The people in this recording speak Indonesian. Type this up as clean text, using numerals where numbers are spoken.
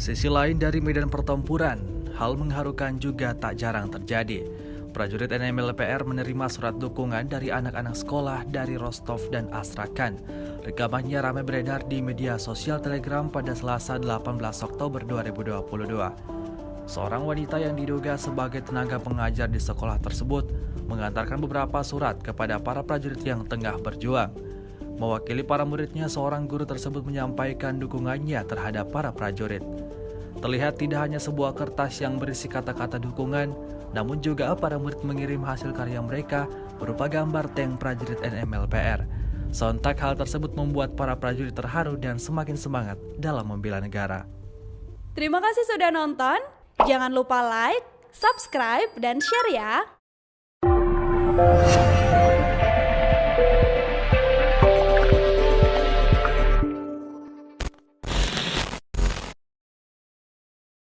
Sisi lain dari medan pertempuran, hal mengharukan juga tak jarang terjadi. Prajurit NMLPR menerima surat dukungan dari anak-anak sekolah dari Rostov dan Astrakhan. Rekamannya ramai beredar di media sosial Telegram pada Selasa 18 Oktober 2022. Seorang wanita yang diduga sebagai tenaga pengajar di sekolah tersebut mengantarkan beberapa surat kepada para prajurit yang tengah berjuang. Mewakili para muridnya, seorang guru tersebut menyampaikan dukungannya terhadap para prajurit. Terlihat tidak hanya sebuah kertas yang berisi kata-kata dukungan, namun juga para murid mengirim hasil karya mereka berupa gambar tank prajurit NMLPR. Sontak hal tersebut membuat para prajurit terharu dan semakin semangat dalam membela negara. Terima kasih sudah nonton. Jangan lupa like, subscribe, dan share ya.